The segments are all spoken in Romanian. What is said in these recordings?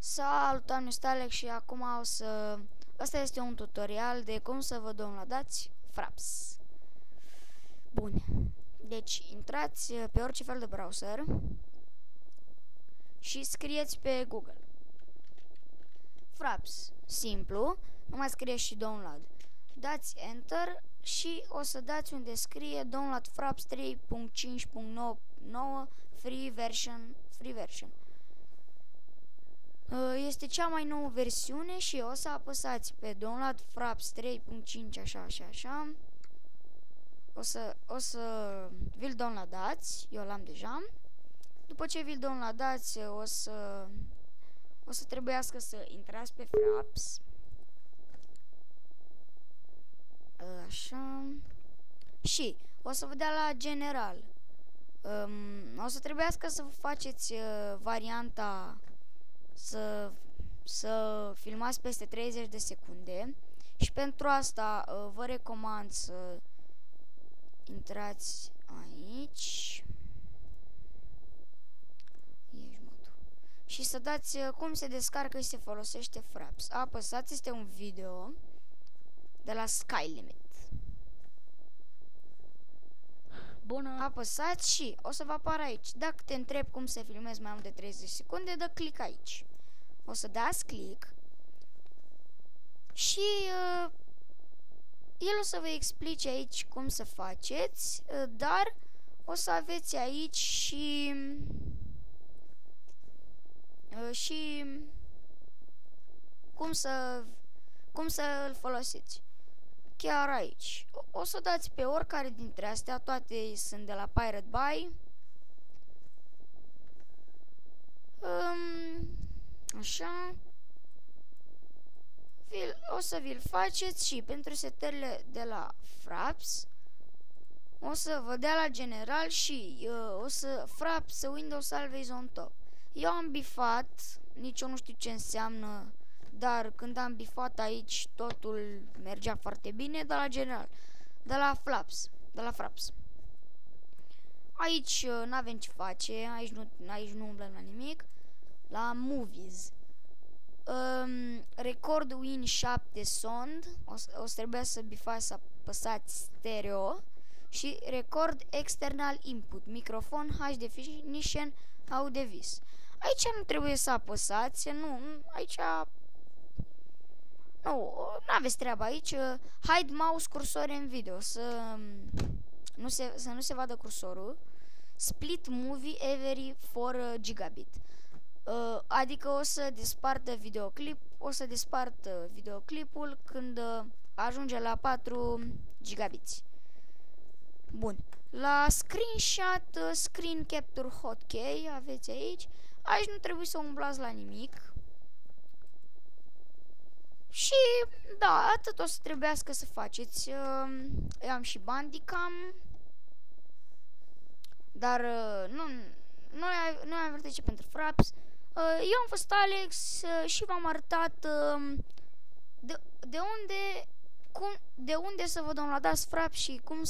Salut, am este Alex și acum o să... Asta este un tutorial de cum să vă downloadați Fraps. Bun. Deci, intrați pe orice fel de browser și scrieți pe Google Fraps. Simplu, nu mai scrieți și download. Dați Enter și o să dați unde scrie Download Fraps 3.5.9 Free version. Este cea mai nouă versiune și o să apăsați pe Download Fraps 3.5 așa. O să vi-l downloadați, eu l-am deja. După ce vi-l downloadați, o să trebuiască să intrați pe Fraps. Așa. Și o să vă dea la general. O să trebuiască să faceți varianta să filmați peste 30 de secunde și pentru asta vă recomand să intrați aici și să dați cum se descarcă și se folosește Fraps. Apăsați, este un video de la Skylimit. Bună! Apăsați și o să vă apară aici. Dacă te întreb cum să filmezi mai mult de 30 secunde, dă click aici. O să dați click și el o să vă explice aici cum să faceți, dar o să aveți aici și cum să îl folosiți. Chiar aici. O să dați pe oricare dintre astea, toate sunt de la Pirate Bay. Așa. O să vi-l faceți și pentru setările de la Fraps o să vă dea la general și o să Fraps Windows Always on Top. Eu am bifat, nici eu nu știu ce înseamnă, dar când am bifat aici totul mergea foarte bine. De la general, de la Fraps. Aici n-avem ce face, aici nu umblăm la nimic. La Movies, Record Win 7 Sound, o să trebuie să bifați, să apăsați stereo și Record External Input, microfon, High Definition, Audio Vis. Aici nu trebuie să apăsați, aici aveți treaba aici. Hide mouse cursor în video, să nu se vadă cursorul. Split movie every 4 gigabit. Adică o să despartă videoclipul când ajunge la 4 gigabiți. Bun. La screenshot, screen capture hotkey aveți aici. Aici nu trebuie să umblați la nimic. Și da, atât o să trebuiască să faceți. Eu am și Bandicam, dar nu am avut ce pentru Fraps. Eu am fost Alex și v-am arătat de unde să vă downloadați Fraps și cum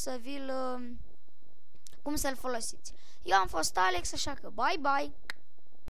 să-l folosiți. Eu am fost Alex, așa că bye bye.